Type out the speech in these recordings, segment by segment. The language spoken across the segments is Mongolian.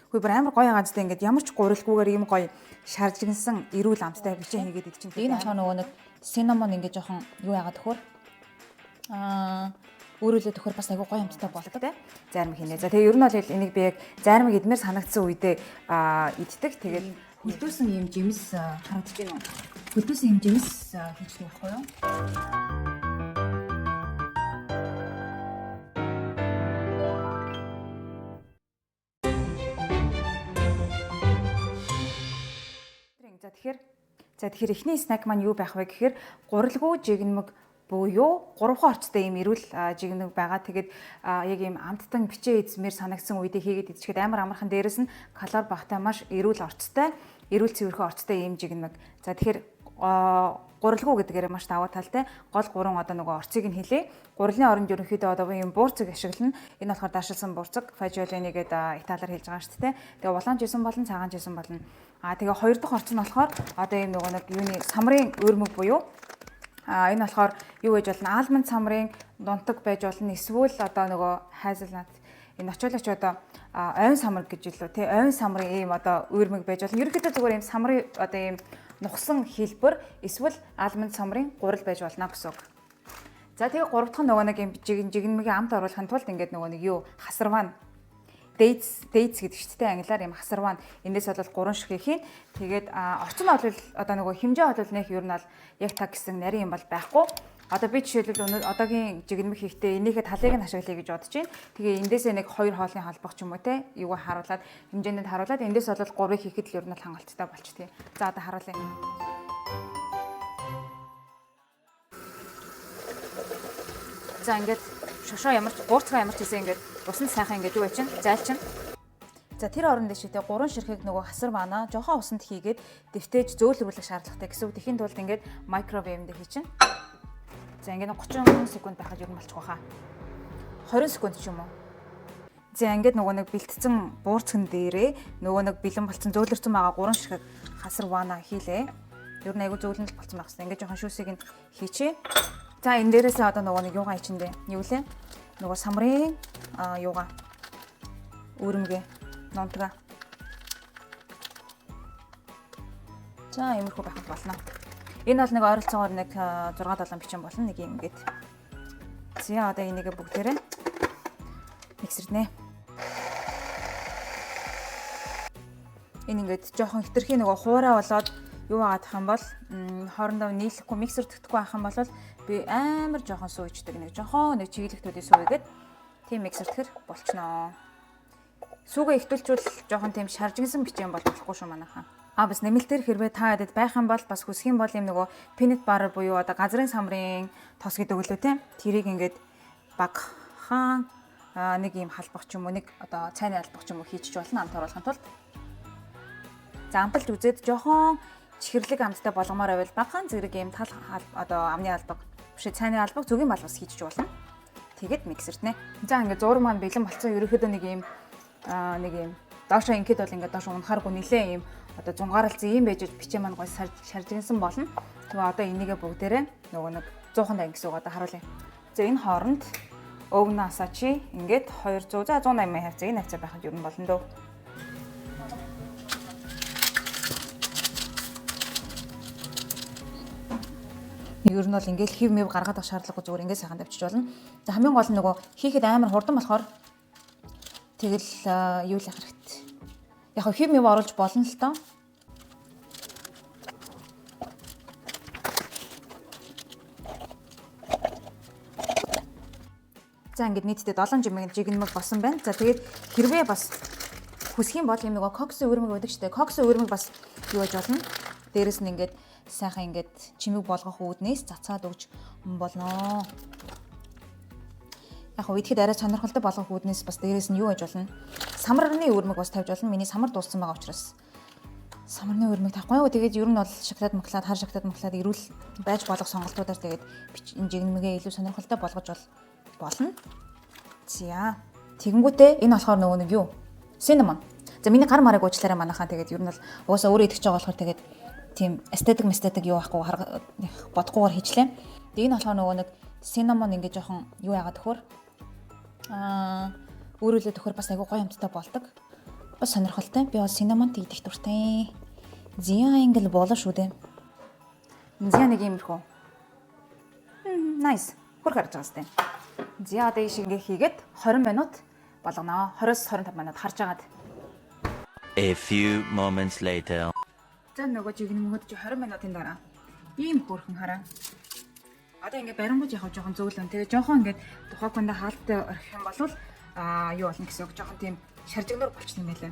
Хөөе бүр амар гоё гаазтай ингээд ямар ч гурилгүйгээр ийм гоё шаржигнсан эрүүл амттай бичээ хийгээд идэх чинь. Энэ болохоор нөгөө нэг cinnamon ингээд жоохон юу яагаад төхөр өөрөөлөө төхөр бас айгүй гоё амттай болдог те. Зарим хийнэ. За тэгээ ер нь бол энийг би яг заримыг идмээр санагдсан үедээ иддэг. Тэгээд хөлдөөсөн юм жимс харагдаж байна уу? Хөлдөөсөн юм жимс хийчихсэн байхгүй юу? За тэгэхээр эхний снак маань юу байх вэ гэхээр гурилгүй жигнэмэг буюу 3 орцтой ийм эрүүл жигнэмэг байгаа. Тэгээд яг ийм амттан бичээ эзмээр санагдсан үедээ хийгээд идчихээд амар амархан, дээрэс нь калори багтай маш эрүүл орцтой, эрүүл цэвэрхэн орцтой ийм жигнэмэг. За тэгэхээр гурилгүй гэдгээр маш даваа талтай. Гол 3 одоо нөгөө орцыг нь хэлээ. Гурилны оронд ерөнхийдөө одоо ийм буурцаг ашиглана. Энэ болохоор дашилсан буурцаг, fagiolini гэдэг италиар хэлж байгаа шүү дээ. Тэгээ улаан жисэн болон цагаан жисэн болно. Тэгээ хоёр дахь орц нь болохоор одоо ийм нөгөө нэг юуны самрын өрмөг буюу энэ болохоор юу гэж болно? Алмонд самрын дунтаг байж болно. Эсвэл одоо нөгөө hazelnut энэ очиолооч одоо ойн самар гэж илүү тий ойн самрын ийм одоо өрмөг байж болно. Ерөнхийдөө зүгээр ийм самрын одоо ийм нухсан хэлбэр эсвэл алмонд самрын гурил байж болно гэсэн үг. За тэгээ гурав дахь нөгөө нэг ийм жигнэмгийн амт оруулахын тулд ингээд нөгөө нэг юу хасарваа dates гэдэг шүү дээ англиар юм хасарваа. Эндээс бол 3 шиг хийх. Тэгээд орчин нь бол одоо нөгөө хэмжээ бол нэх ер нь бол яг та гэсэн нарийн юм бол байхгүй. Одоо би жишээлбэл одоогийн жигнэмэг хийхдээ энийхээ талыг нь ашиглая гэж бодож байна. Тэгээ эндээсээ нэг 2 хоолны холбох ч юм уу те юугаар харуулад хэмжээнд харуулад эндээс бол 3-ыг хийхэд л ер нь хангалттай болчих тий. За одоо харуулъя. За ингээд шошоо ямар ч гуурцгаа ямар ч хийсэн ингээд усанд сайхан ингээд юу яа чинь зайлчин. За тэр оронд дэштэй 3 ширхэг нөгөө хасар баана жоохон усанд хийгээд дэвтээж зөөлрүүлэх шаардлагатай гэсэн үг. Тэхийн тулд ингээд микровейвэнд хийчин. За ингээд 30 секунд байхад ер нь болчих واخа. 20 секунд ч юм уу. За ингээд нөгөө нэг бэлтцэн буурцган дээрээ нөгөө нэг бэлэн болцсон зөөлрсөн байгаа 3 ширхэг хасар баана хийлээ. Ер нь айгу зөөлөн л болцсон байх хэвээр. Ингээд жоохон шүүсийг нь хийчээ. За энэ дээрээсээ одоо нөгөө нэг юугаа ичэндээ. Юу лээ? Нөгөө самрын юугаа өрмөг нонтга. За иймэрхүү байхад болно. Энэ бол нэг ойролцоогоор нэг 6-7 бичин болно нэг юм гээд. За одоо энийг бүгдээрээ миксернэ. Энэ ингээд жоохон хитрхи нөгөө хуурай болоод юу аадах юм бол хоорондоо нийлэхгүй миксер төгтөхгүй байх юм бол би амар жоохон сууйчдаг нэг жоохон нэг чиглэлтүүдийн суугээд тийм миксер тэгэхээр болчихноо. Сүүгээ ихтүүлчүүл жоохон тийм шаржигнсан бичээн бол болохгүй шүү манайхаа. Бас нэмэлтээр хэрвээ та хэд байх юм бол бас хүсэх юм бол юм нөгөө peanut butter буюу одоо газрын самрын тос гэдэг үлээ тийм тэрийг ингээд багхан нэг юм халбах ч юм уу нэг одоо цайны албах ч юм уу хийчих болно амт оруулахын тулд. За амталж үзээд жоохон чихэрлэг амттай болгомоор байвал багхан зэрэг юм тал одоо амны албаг биш цайны албаг зүгийн балбас хийчих болно. Тэгээд миксертнэ. За ингээд зураг маань бэлэн болцсон ерөөхдөө нэг юм доошоо ингээд бол ингээд доош унахааргүй нилээ юм одоо зунгаарлцсан юм байж бичээ маань гой шаржигнсан болно. Тэгээ одоо энийгээ бүгдээрээ нөгөө нэг 100-нд ангис уу одоо харуулъя. За энэ хооронд өвн асаачи ингээд 200 за 180 хавцаг энэ хавцаа байхад ер нь болно дөө. Ер нь бол ингээд хив мэв гаргаад авах шаардлагагүй зүгээр ингээд сайхан тавьчих болно. За хамгийн гол нь нөгөө хийхэд амар хурдан болохоор тэгэл юу л яхах хэрэгтэй. Яг хив мэв оруулж болно л тоо. За ингээд нийтдээ 7 жигнэмэг болсон байна. За тэгээд хэрвээ бас хүсэх юм бол юм нөгөө коксын өрмөг байдаг шүү дээ. Коксын өрмөг бас юу гэж болно. Дээрэс нь ингээд сайхан ингээд чимэг болгох үүднээс цацаад өгч болно. Яг хөө идэхэд арай сонирхолтой болгох үүднээс бас дээрээс нь юу гэж болно. Самарны өрмөг бас тавьж болно. Миний самар дууссан байгаа учраас самарны өрмөг тавихгүй юу. Тэгээд ер нь бол шоколад моклад, хар шоколад моклад эрүүл байж болох сонголтуудаар тэгээд жигнэмгээ илүү сонирхолтой болгож болно. За тэгэнгүүтээ энэ болохоор нөгөө нэг юу? Cinnamon. За миний гар марыг уучлаарай манайхаа тэгээд ер нь бол уусаа өөрөө идэх гэж байгаа болохоор тэгээд тийм эстетик юу ахгүй бодохгүйгээр хийчлээ. Тэгээд энэ болохоор нөгөө нэг cinnamon ингээд жоохон юу яагаад төхөр өөрөөлөө төхөр бас айгүй гоё юмтай болдог. Бас сонирхолтой. Би бол cinnamon tea идэх дуртай. Зиа англ болоо шүү дээ. Зиа нэг иймэрхүү. Nice. Хурх харж байгаа сте. Зиа одоо ийш ингээ хийгээд 20 минут болгоно. 20-25 минут харж агаад. A few moments later. За нөгөө жигнэ мөнгөд чи 20 минутын дараа ийм хөөрхөн хараа. Одоо ингээ барингууд яг жоохон зөөлөн. Тэгээ жоохон ингээ тухайкунда хаалттай орхих юм бол юу болно гэсэн үг. Жоохон тийм шаржигнуур болчихсон юм байлаа.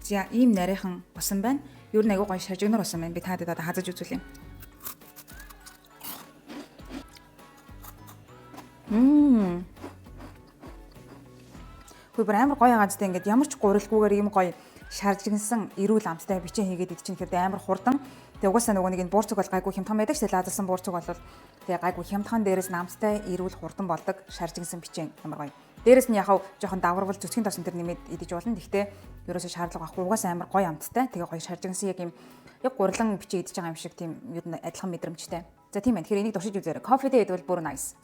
За ийм нарийнхан усан байна. Юу нэг гоё шаржигнуур усан байна. Би таад одоо хазаж үзүүлье. Хөөе амар гоё агаадтай ингээд ямар ч гурилгүйгээр ийм гоё шаржигнсан эрүүл амттай бичээ хийгээд идчих нэхэд амар хурдан. Тэгээ угаасаа нөгөө нэг энэ буурцэг бол гайгүй хямдхан байдаг шүү дээ. Лазарсан буурцэг бол тэгээ гайгүй хямдхан дээрээс намттай эрүүл хурдан болдог шаржигнсан бичээ амар гоё. Дээрээс нь яхав жоохон даварвал зүсгийн тосон дээр нэмээд идэж болно. Гэхдээ ерөөсөө шаардлага байхгүй угаасаа амар гоё амттай. Тэгээ гоё шаржигнсан яг ийм яг гурлан бичээ идэж байгаа юм шиг тийм юу н адилхан мэдрэмжтэй. За тийм байна. Тэгэхээр энийг туршиж үзээрэй. Кофедээ идвэл бүр nice.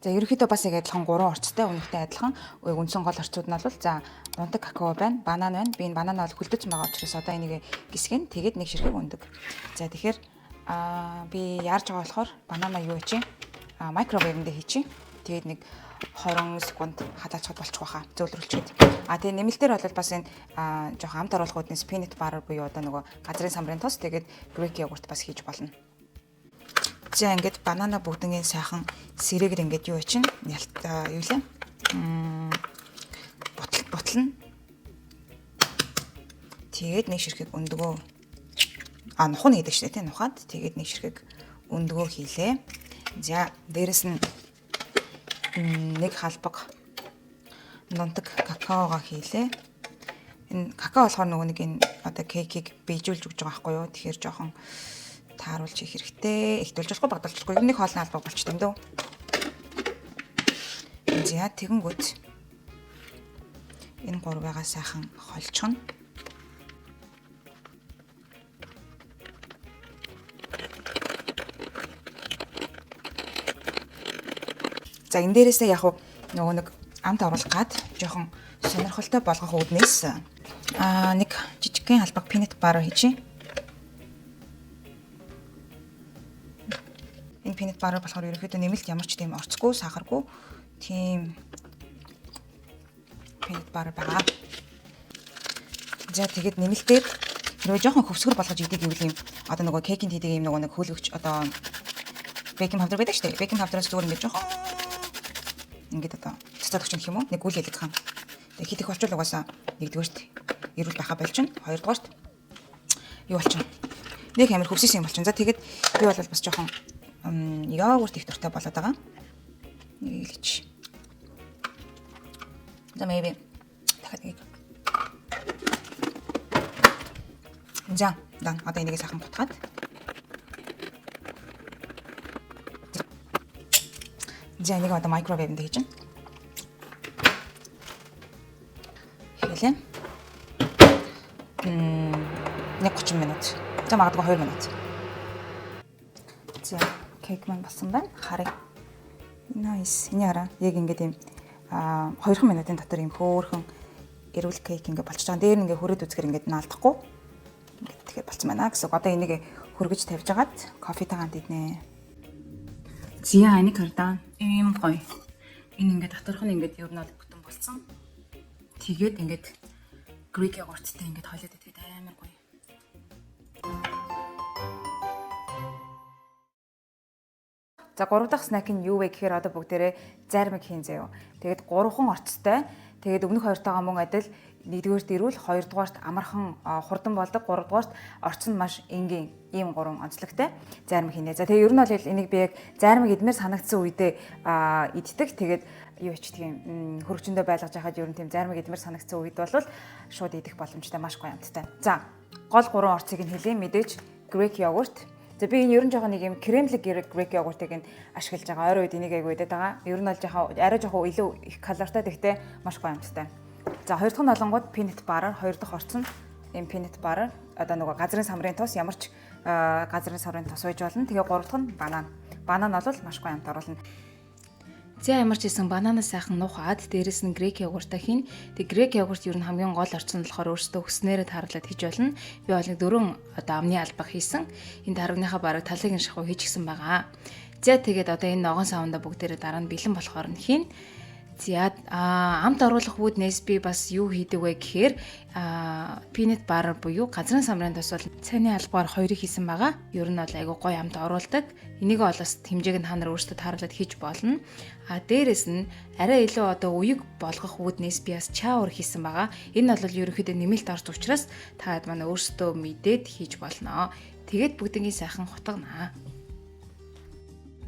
За ерөнхийдөө бас яг адилхан 3 орцтой үнэтэй адилхан үндсэн гол орцууд нь бол за унтаг какао байна, банан байна. Би энэ банана бол хүлдэж байгаа учраас одоо энийг гисгэн тэгээд нэг ширхэг ундаг. За тэгэхээр би яарж байгаа болохоор банана юу хийчих? Микровейвэнд хийчих. Тэгээд нэг 20 секунд хадаачихад болчих واخа зөөлрүүлчихэд. Тэгээ нэмэлтээр бол бас энэ жоохон амт оруулах үүднээс peanut butter буюу одоо нөгөө газрын самрын тос тэгээд Greek yogurt бас хийж болно. За ингээд банана бүгднийг сайхан сэрээгээр ингээд юу чинь ялт юу лээ ботлно. Тэгээд нэг ширхэг өндгөө нухны гэдэг шүү дээ тийм нухад тэгээд нэг ширхэг өндгөө хийлээ. За дээрэс нь нэг халбаг нунтаг какаога хийлээ. Энэ какао болохоор нөгөө нэг энэ одоо кейкийг бийжүүлж өгч байгаа байхгүй юу. Тэгэхээр жоохон тааруулж хийх хэрэгтэй. Их дулжуулахгүй багдуулчихгүй. Нэг хоолны албаг болчихсон юм дөө. За тэгэнгүүт энэ гурвыгаа сайхан холчихно. За энэ дээрээсээ яг нөгөө нэг амт оруулах гад жоохон сонирхолтой болгох үүднээс нэг жижигхэн албаг peanut butter хийчихье. Энэ peanut butter болохоор ерөөхдөө нэмэлт ямар ч тийм орцгүй, сахаргүй тийм peanut butter байгаа. За тэгээд нэмэлтээр нөгөө жоохон хөвсгөр болгож идэг гэвэл юм одоо нөгөө кейкинд хийдэг юм нөгөө нэг хөөлгөгч одоо бейкинг паудер байдаг шүү дээ. Бейкинг паудераас зүгээр ингээд жоохон ингээд одоо цэцэг өгч юм уу? Нэг үл ялгах юм. Тэгээ хийх болчвол угаасаа нэгдүгээрт эрүүл байхаа болчихно. Хоёрдугаарт юу болчихно? Нэг амар хөвсөсөн юм болчихно. За тэгээд би бол бас жоохон йогурт их дуртай болоод байгаа. Нэг илж. За maybe дахиад нэг. За одоо энийг сайхан бутгаад. За энийг одоо microwave-д хийж байна. Хэлээ. Нэг 30 минут. За магадгүй 2 минут. За кейк маань болсон байна. Харъя. Nice. Энийг хараа. Яг ингээд юм 2 минутын дотор юм хөөрхөн эрүүл кейк ингээд болчихж байгаа. Дээр нь ингээд хүрээд үзэхэр ингээд наалдахгүй. Ингээд тэгэхээр болцсон байна гэсэн. Одоо энийг хөргөж тавьж агаад кофетойгоо иднэ. Зиа энийг хардаа ийм гоё. Энэ ингээд татварх нь ингээд ер нь бол бүтэн болсон. Тэгээд ингээд Greek yogurtтай ингээд хойлоод идэх амар гоё. За 3 дахь снэк нь юу вэ гэхээр одоо бүгдээрээ зармиг хийн заяа. Тэгээд 3хан орцтой. Тэгээд өмнөх хоёртойгоо мөн адил нэгдүгээрт ирүүл, хоёрдугаарт амархан хурдан болдог, гуравдугаарт орчин маш энгийн ийм 3 онцлогтой зармиг хийнэ. За тэгээ ер нь бол энийг би яг зармиг идмээр санагдсан үедээ иддэг. Тэгээд юу ичдэг юм хөргөчөндөө байлгаж яхад ер нь тийм зармиг идмээр санагдсан үед бол шууд идэх боломжтой маш гоё амттай. За гол 3 орцыг нь хэлье мэдээж Greek yogurt. За би энэ ер нь жоохон нэг юм кремлэг Greek yogurt-ыг нь ашиглаж байгаа. Ойрын үед энийг айгу идээд байгаа. Ер нь бол жоохон арай жоохон илүү их калоритой гэхдээ маш гоё амттай. За хоёр дахь нь олонгууд peanut butter, хоёр дахь орц нь энэ peanut butter одоо нөгөө газрын самрын тус ямар ч газрын самрын тус байж болно. Тэгээ гурав дахь нь банан. Банан бол маш гоё амт оруулна. За ямар ч хэлсэн бананаас сайхан нухаад дээрэс нь грек йогуртаа хийн. Тэг грек йогурт ер нь хамгийн гол орчин нь болохоор өөртөө өснээрээ тааруулаад хийж болно. Би бол нэг 4 амны албаг хийсэн. Энэ дарагныхаа бараг талыг нь шахуу хийчихсэн байгаа. За тэгээд одоо энэ ногоон савнда бүгдээрээ дараа нь бэлэн болохоор нь хийн. За амт оруулах үүднээс би бас юу хийдэг вэ гэхээр peanut butter буюу газрын самрын тос бол цайны албаар 2-ыг хийсэн байгаа. Ер нь бол айгүй гоё амт оруулдаг. Энийг бол бас хэмжээг нь та нар өөрсдөө тааруулаад хийж болно. Дээрэс нь арай илүү одоо уяг болгох үүднээс би бас чаавар хийсэн байгаа. Энэ бол ерөнхийдөө нэмэлт орж учраас та манай өөрсдөө мэдээд хийж болно. Тэгээд бүгднийг сайхан хутгана.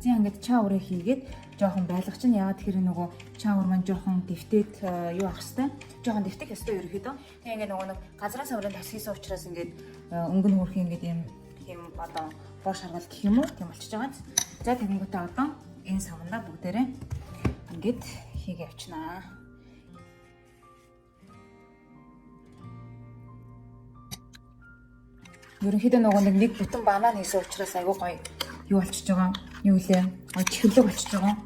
За ингээд чааврыг хийгээд жоохон байлгах чинь яагаад тэгэхээр нөгөө чаавар маань жоохон дэвтээд юу ах хэвээр жоохон дэвтэх ёстой ерөөхдөө. Тэгээ ингээд нөгөө нэг газрын саврын тас хийсэн учраас ингээд өнгөн хөрх ингээд юм одоо боош харгал гэх юм уу тийм болчихж байгаа. За тэгэнгүүтээ одоо энэ савнаа бүгдээрээ ингээд хийгээ явчихнаа. Ерөнхийдөө нөгөө нэг бүтэн банан хийсэн учраас айгүй гоё юу болчихж байгаа. Юу лээ? Чихэрлэг болчихж байгаа.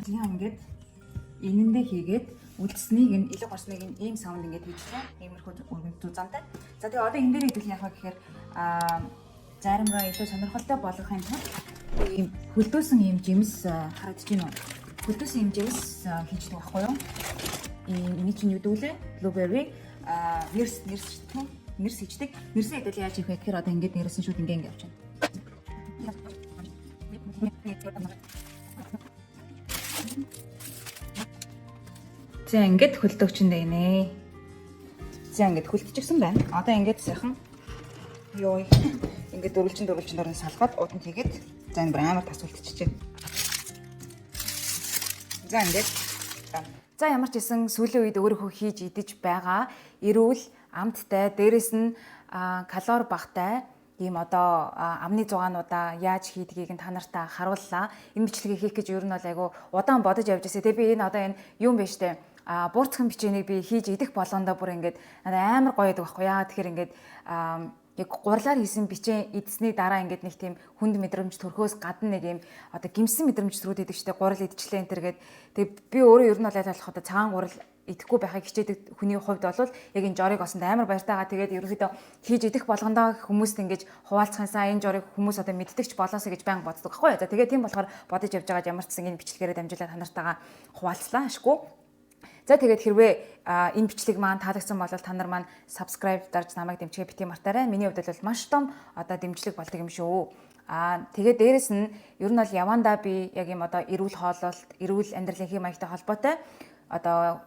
Ингээд энэндээ хийгээд үлдсэнийг нь илэг орсныг нь ийм саунд ингээд хийчихлээ. Иймэрхүү өргөнд зузаантай. За тэгээ одоо энэ дээр хэдүүл яах вэ гэхээр заримраа илүү сонирхолтой болгохын тулд ийм хөлдөөсөн ийм жимс харагдаж байна уу? Хөлдөөсөн ийм жимс хийждэг байхгүй юу? Эний чинь юу дүүлээ? Blueberry нэрс хийдэг. Нэрсэн хэдүүл яаж хийх вэ гэхээр одоо ингээд нэрсэн шүүд ингээд явж байна. За ингээд хөлдөгчөндөө инээ. За ингээд хөлтчихсэн байна. Одоо ингээд сайхан ёо ингээд дөрвөлжин дөрөн салгаад уданд хийгээд за энэ амар тас хөлтчихжээ. За ингээд За ямар ч хэлсэн сүүлийн үед өөрийнхөө хийж идэж байгаа эрүүл амттай дээрэс нь калори багтай ийм одоо амны зугаануудаа яаж хийдгийг нь та нартай харууллаа. Энэ бичлэгийг хийх гэж ер нь бол айгу удаан бодож явж байсан. Тэгээ би энэ одоо энэ юм байна штэ. Буурцхан бичээнийг би хийж идэх болгондоо бүр ингээд амар гоё байдаг байхгүй яа. Тэгэхээр ингээд яг гурлаар хийсэн бичээ идсний дараа ингээд нэг тийм хүнд мэдрэмж төрхөөс гадна нэг юм одоо гимсэн мэдрэмж төрөөд идэг штэ гурал идчихлээ энэ төр гээд тэг би өөрөө ер нь бол айлах одоо цагаан гурал идэхгүй байхыг хичээдэг хүний хувьд бол яг энэ жорыг осонд амар баяртайгаа тэгээд ерөөхдөө хийж идэх болгондоо хүмүүст ингэж хуваалцахынсаа энэ жорыг хүмүүс одоо мэддэгч болоосоо гэж байнга боддог байхгүй. За тэгээд тийм болохоор бодож явж байгаад ямар ч гэсэн энэ бичлэгээрээ дамжуулаад та нартайгаа хуваалцлаа ашгүй. За тэгээд хэрвээ энэ бичлэг маань таалагдсан бол та нар маань subscribe дарж намайг дэмжихээ бити мартаарай. Миний хувьд бол маш том одоо дэмжлэг болдог юм шүү. Тэгээд дээрэс нь ер нь бол явандаа би яг юм одоо эрүүл хооллолт, эрүүл амьдралын хэм маягтай холбоотой одоо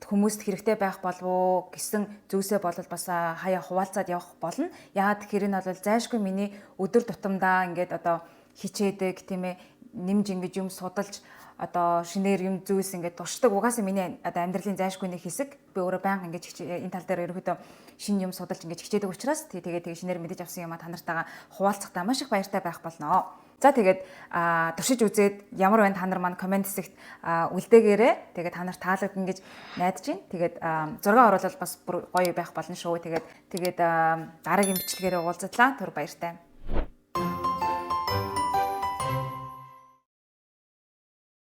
хүмүүст хэрэгтэй байх болов уу гэсэн зүйлсээ бол бас хаяа хуваалцаад явах болно. Яагаад тэгэхээр энэ бол зайшгүй миний өдөр тутамдаа ингээд одоо хичээдэг тийм ээ нэмж ингэж юм судалж одоо шинээр юм зүйлс ингээд туршдаг. Угаасаа миний одоо амьдралын зайшгүй нэг хэсэг. Би өөрөө байнга ингэж энэ тал дээр ерөөхдөө шинэ юм судалж ингэж хичээдэг учраас тэгээд шинээр мэдэж авсан юм та нартайгаа хуваалцахдаа маш их баяртай байх болно. За тэгээд туршиж үзээд ямар байна та нар маань комент хэсэгт үлдээгээрэй. Тэгээд та нарт таалагдана гэж найдаж байна. Тэгээд зураг оруулал бас гоё байх болно шүү. Тэгээд дараагийн бичлэгээр уулзлаа. Түр баяртай.